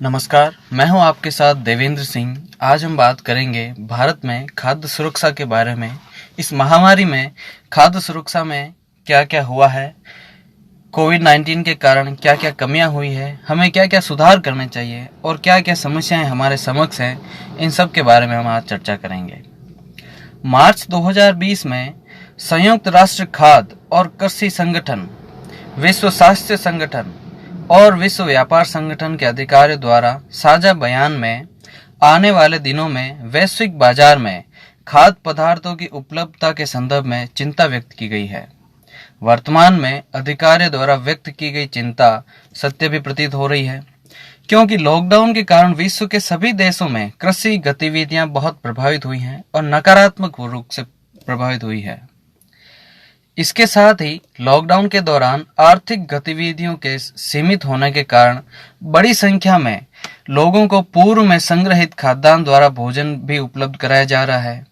नमस्कार, मैं हूं आपके साथ देवेंद्र सिंह। आज हम बात करेंगे भारत में खाद्य सुरक्षा के बारे में। इस महामारी में खाद्य सुरक्षा में क्या-क्या हुआ है, कोविड-19 के कारण क्या-क्या कमियां हुई है, हमें क्या-क्या सुधार करने चाहिए और क्या-क्या समस्याएं हमारे समक्ष हैं, इन सब के बारे में हम आज चर्चा करेंगे। मार्च 2020 में संयुक्त राष्ट्र खाद्य और कृषि संगठन, विश्व स्वास्थ्य संगठन और विश्व व्यापार संगठन के अधिकारियों द्वारा साझा बयान में आने वाले दिनों में वैश्विक बाजार में खाद्य पदार्थों की उपलब्धता के संदर्भ में चिंता व्यक्त की गई है। वर्तमान में अधिकारियों द्वारा व्यक्त की गई चिंता सत्य भी प्रतीत हो रही है, क्योंकि लॉकडाउन के कारण विश्व के सभी देशों में कृषि गतिविधियां बहुत प्रभावित हुई हैं और नकारात्मक रूप से प्रभावित हुई है। इसके साथ ही लॉकडाउन के दौरान आर्थिक गतिविधियों के सीमित होने के कारण बड़ी संख्या में लोगों को पूर्व में संग्रहित खाद्यान्न द्वारा भोजन भी उपलब्ध कराया जा रहा है।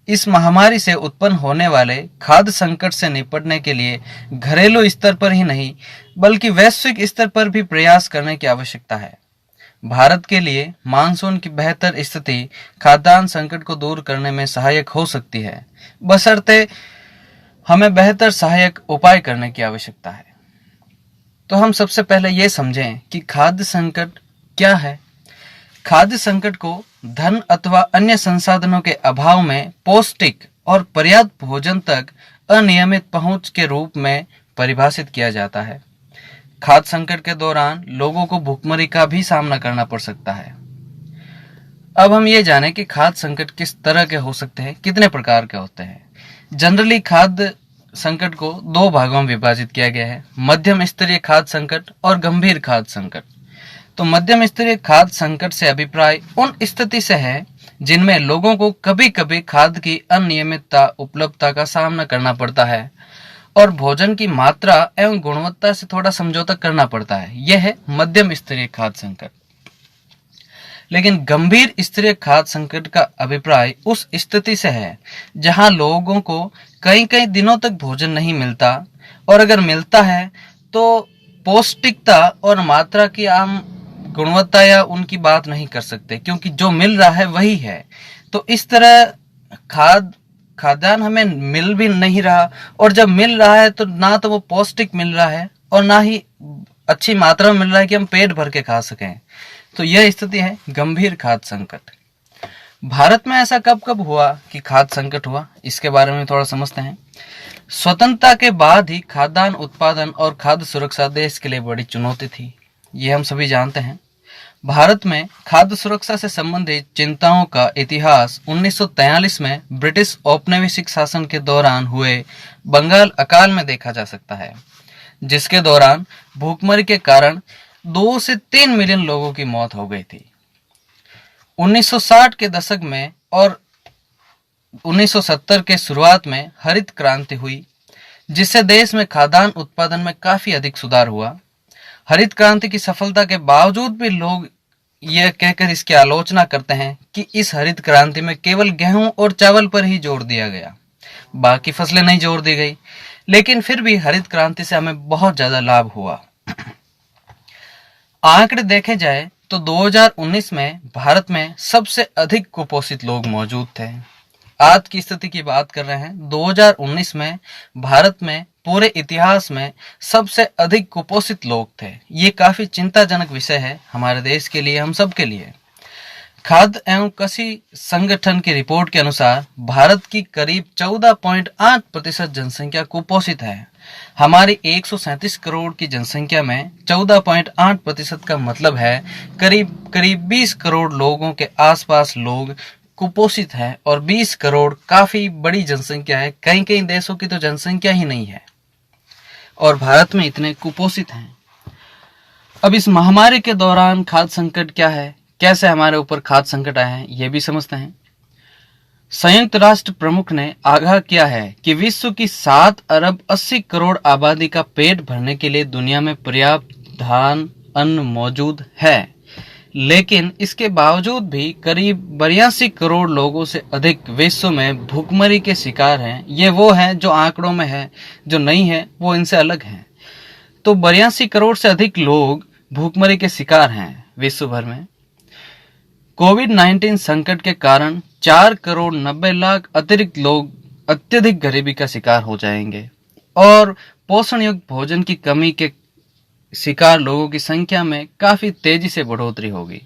इस महामारी से उत्पन्न होने वाले खाद्य संकट से निपटने के लिए घरेलू स्तर पर ही नहीं बल्कि वैश्विक स्तर पर भी प्रयास करने की आवश्यकता है। भारत के लिए मानसून की बेहतर स्थिति खाद्यान्न संकट को दूर करने में सहायक हो सकती है, बशर्ते हमें बेहतर सहायक उपाय करने की आवश्यकता है। तो हम सबसे पहले ये समझें कि खाद्य संकट क्या है। खाद्य संकट को धन अथवा अन्य संसाधनों के अभाव में पौष्टिक और पर्याप्त भोजन तक अनियमित पहुंच के रूप में परिभाषित किया जाता है। खाद्य संकट के दौरान लोगों को भूखमरी का भी सामना करना पड़ सकता है। अब हम ये जानें कि खाद्य संकट किस तरह के हो सकते हैं, कितने प्रकार के होते हैं। जनरली खाद्य संकट को दो भागों में विभाजित किया गया है, मध्यम स्तरीय खाद्य संकट और गंभीर खाद्य संकट। तो मध्यम स्तरीय खाद्य संकट से अभिप्राय उन स्थिति से है जिनमें लोगों को कभी कभी खाद्य की अनियमितता उपलब्धता का सामना करना पड़ता है और भोजन की मात्रा एवं गुणवत्ता से थोड़ा समझौता करना पड़ता है। यह है मध्यम स्तरीय खाद्य संकट। लेकिन गंभीर स्तरीय खाद्य संकट का अभिप्राय उस स्थिति से है जहां लोगों को कई दिनों तक भोजन नहीं मिलता, और अगर मिलता है तो पौष्टिकता और मात्रा की आम गुणवत्ता या उनकी बात नहीं कर सकते, क्योंकि जो मिल रहा है वही है। तो इस तरह खाद्यान्न हमें मिल भी नहीं रहा, और जब मिल रहा है तो ना तो वो पौष्टिक मिल रहा है और ना ही अच्छी मात्रा में मिल रहा है कि हम पेट भर के खा सकें। तो यह स्थिति है गंभीर खाद्य संकट। भारत में ऐसा कब कब हुआ कि खाद्य संकट हुआ, इसके बारे में थोड़ा समझते हैं। स्वतंत्रता के बाद ही खाद्यान्न उत्पादन और खाद्य सुरक्षा देश के लिए बड़ी चुनौती थी, ये हम सभी जानते हैं। भारत में खाद्य सुरक्षा से संबंधित चिंताओं का इतिहास 1943 में ब्रिटिश औपनिवेशिक शासन के दौरान हुए बंगाल अकाल में देखा जा सकता है, जिसके दौरान भूखमरी के कारण 2 से 3 मिलियन लोगों की मौत हो गई थी। 1960 के दशक में और 1970 के शुरुआत में हरित क्रांति हुई, जिससे देश में खाद्यान्न उत्पादन में काफी अधिक सुधार हुआ। हरित क्रांति की सफलता के बावजूद भी लोग यह कहकर इसकी आलोचना करते हैं कि इस हरित क्रांति में केवल गेहूं और चावल पर ही जोर दिया गया, बाकी फसलें नहीं जोर दी गई। लेकिन फिर भी हरित क्रांति से हमें बहुत ज्यादा लाभ हुआ। आंकड़े देखे जाए तो 2019 में भारत में सबसे अधिक कुपोषित लोग मौजूद थे। आज की स्थिति की बात कर रहे हैं, 2019 में भारत में पूरे इतिहास में सबसे अधिक कुपोषित लोग थे। ये काफी चिंताजनक विषय है हमारे देश के लिए, हम सब के लिए। खाद्य एवं कृषि संगठन की रिपोर्ट के अनुसार भारत की करीब 14.8% जनसंख्या कुपोषित है। हमारी 137 करोड़ की जनसंख्या में 14.8% का मतलब है करीब 20 करोड़ लोगों के आसपास लोग कुपोषित हैं, और 20 करोड़ काफी बड़ी जनसंख्या है। कई देशों की तो जनसंख्या ही नहीं है और भारत में इतने कुपोषित हैं। अब इस महामारी के दौरान खाद्य संकट क्या है, कैसे हमारे ऊपर खाद्य संकट आया है, यह भी समझते हैं। संयुक्त राष्ट्र प्रमुख ने आगाह किया है कि विश्व की 7 अरब 80 करोड़ आबादी का पेट भरने के लिए दुनिया में पर्याप्त धान अन्न मौजूद है, लेकिन इसके बावजूद भी करीब 82 करोड़ लोगों से अधिक विश्व में भूखमरी के शिकार हैं। ये वो हैं जो आंकड़ों में है, जो नहीं है वो इनसे अलग हैं। तो 82 करोड़ से अधिक लोग भूखमरी के शिकार हैं। विश्व भर में। कोविड-19 संकट के कारण 4 करोड़ 90 लाख अतिरिक्त लोग अत्यधिक गरीबी का शिकार हो जाएंगे और पोषण युक्त भोजन की कमी के शिकार लोगों की संख्या में काफी तेजी से बढ़ोतरी होगी।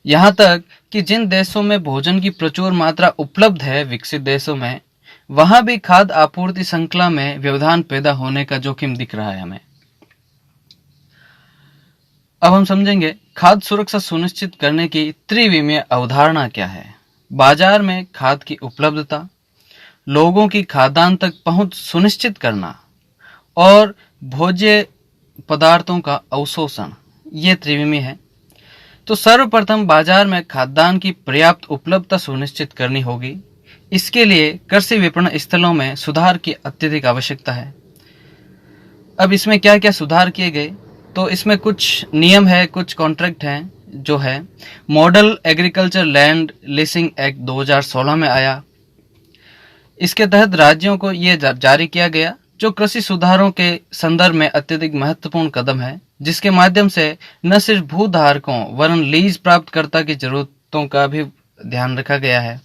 यहाँ तक कि जिन देशों में भोजन की प्रचुर मात्रा उपलब्ध है, विकसित देशों में, वहां भी खाद्य आपूर्ति श्रृंखला में व्यवधान पैदा होने का जोखिम दिख रहा है हमें। अब हम समझेंगे खाद्य सुरक्षा सुनिश्चित करने की त्रिविमीय अवधारणा क्या है। बाजार में खाद्य की उपलब्धता, लोगों की खाद्यान्न तक पहुंच सुनिश्चित करना और भोज्य पदार्थों का अवशोषण, ये त्रिविमीय है। तो सर्वप्रथम बाजार में खाद्यान्न की पर्याप्त उपलब्धता सुनिश्चित करनी होगी। इसके लिए कृषि विपणन स्थलों में सुधार की अत्यधिक आवश्यकता है। अब इसमें क्या क्या सुधार किए गए, तो इसमें कुछ नियम है, कुछ कॉन्ट्रैक्ट हैं, जो है model agriculture land leasing act 2016 में आया। इसके तहत राज्यों को ये जारी किया गया, जो कृषि सुधारों के संदर्भ में अत्यधिक महत्वपूर्ण कदम है, जिसके माध्यम से न सिर्फ भूधारकों वरन लीज प्राप्तकर्ता की जरूरतों का भी ध्यान रखा गया है।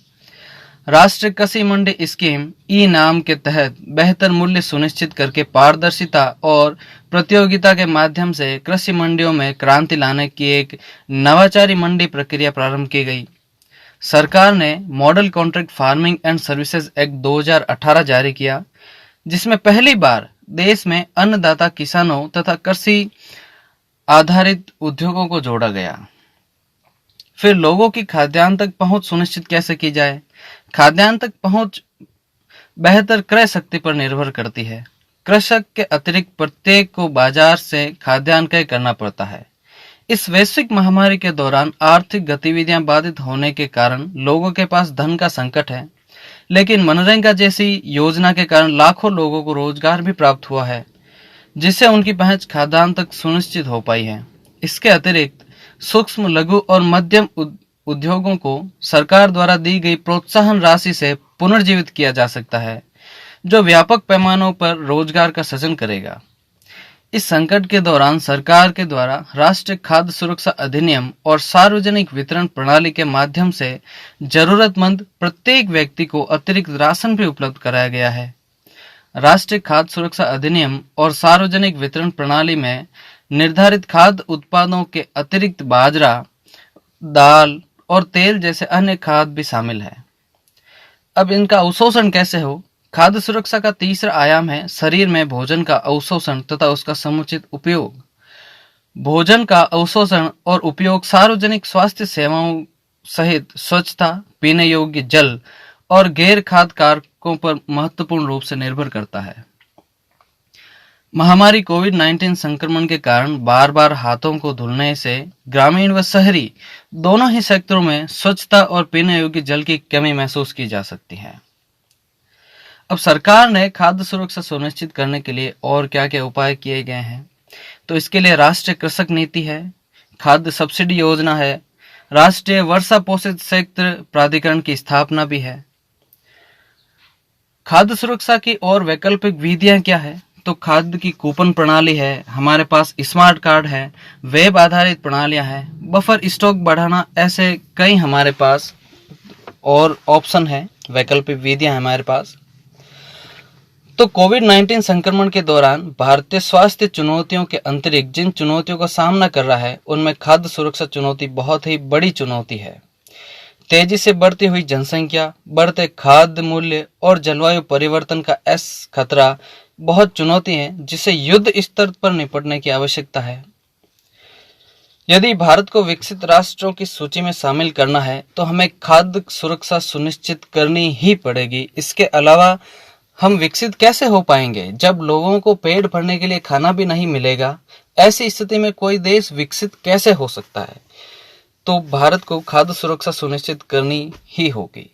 राष्ट्रीय कृषि मंडी स्कीम ई नाम के तहत बेहतर मूल्य सुनिश्चित करके पारदर्शिता और प्रतियोगिता के माध्यम से कृषि मंडियों में क्रांति लाने की एक नवाचारी मंडी प्रक्रिया प्रारंभ की गई। सरकार ने model contract farming and services act 2018 जारी किया, जिसमें पहली बार देश में अन्नदाता किसानों तथा कृषि आधारित उद्योगों को जोड़ा गया। फिर लोगों की खाद्यान्न तक पहुंच सुनिश्चित कैसे की जाए। खाद्यान्न तक पहुंच बेहतर क्रय शक्ति पर निर्भर करती है। कृषक के अतिरिक्त प्रत्येक को बाजार से खाद्यान्न क्रय करना पड़ता है। इस वैश्विक महामारी के दौरान आर्थिक गतिविधियां बाधित होने के कारण लोगों के पास धन का संकट है, लेकिन मनरेगा जैसी योजना के कारण लाखों लोगों को रोजगार भी प्राप्त हुआ है, जिससे उनकी पहुंच खाद्यान्न तक सुनिश्चित हो पाई है। इसके अतिरिक्त सूक्ष्म, लघु और मध्यम उद्योगों को सरकार द्वारा दी गई प्रोत्साहन राशि से पुनर्जीवित किया जा सकता है, जो व्यापक पैमानों पर रोजगार का सृजन करेगा। इस संकट के दौरान सरकार के द्वारा राष्ट्रीय खाद्य सुरक्षा अधिनियम और सार्वजनिक वितरण प्रणाली के माध्यम से जरूरतमंद प्रत्येक व्यक्ति को अतिरिक्त राशन भी उपलब्ध कराया गया है। राष्ट्रीय खाद्य सुरक्षा अधिनियम और सार्वजनिक वितरण प्रणाली में निर्धारित खाद्य उत्पादों के अतिरिक्त बाजरा, दाल और तेल जैसे अन्य खाद्य भी शामिल है। अब इनका अवशोषण कैसे हो। खाद्य सुरक्षा का तीसरा आयाम है शरीर में भोजन का अवशोषण तथा उसका समुचित उपयोग। भोजन का अवशोषण और उपयोग सार्वजनिक स्वास्थ्य सेवाओं सहित स्वच्छता, पीने योग्य जल और गैर खाद्य कारकों पर महत्वपूर्ण रूप से निर्भर करता है। महामारी कोविड-19 संक्रमण के कारण बार बार हाथों को धुलने से ग्रामीण व शहरी दोनों ही सेक्टरों में स्वच्छता और पीने योग्य जल की कमी महसूस की जा सकती है। अब सरकार ने खाद्य सुरक्षा सुनिश्चित करने के लिए और क्या क्या उपाय किए गए हैं, तो इसके लिए राष्ट्रीय कृषक नीति है, खाद्य सब्सिडी योजना है, राष्ट्रीय वर्षा पोषित क्षेत्र प्राधिकरण की स्थापना भी है। खाद्य सुरक्षा की और वैकल्पिक विधियां क्या है, तो खाद्य की कूपन प्रणाली है, हमारे पास स्मार्ट कार्ड है, वेब आधारित प्रणालियां हैं, बफर स्टॉक बढ़ाना, ऐसे कई हमारे पास और ऑप्शन है, वैकल्पिक विधियां हमारे पास। तो कोविड-19 संक्रमण के दौरान भारतीय स्वास्थ्य चुनौतियों के अतिरिक्त जिन चुनौतियों का सामना कर रहा है, उनमें खाद्य सुरक्षा चुनौती बहुत ही बड़ी चुनौती है। तेजी से बढ़ती हुई जनसंख्या, बढ़ते खाद्य मूल्य और जलवायु परिवर्तन का ऐसा खतरा बहुत चुनौती है, जिसे युद्ध स्तर पर निपटने की आवश्यकता है। यदि भारत को विकसित राष्ट्रों की सूची में शामिल करना है, तो हमें खाद्य सुरक्षा सुनिश्चित करनी ही पड़ेगी। इसके अलावा हम विकसित कैसे हो पाएंगे जब लोगों को पेट भरने के लिए खाना भी नहीं मिलेगा। ऐसी स्थिति में कोई देश विकसित कैसे हो सकता है। तो भारत को खाद्य सुरक्षा सुनिश्चित करनी ही होगी।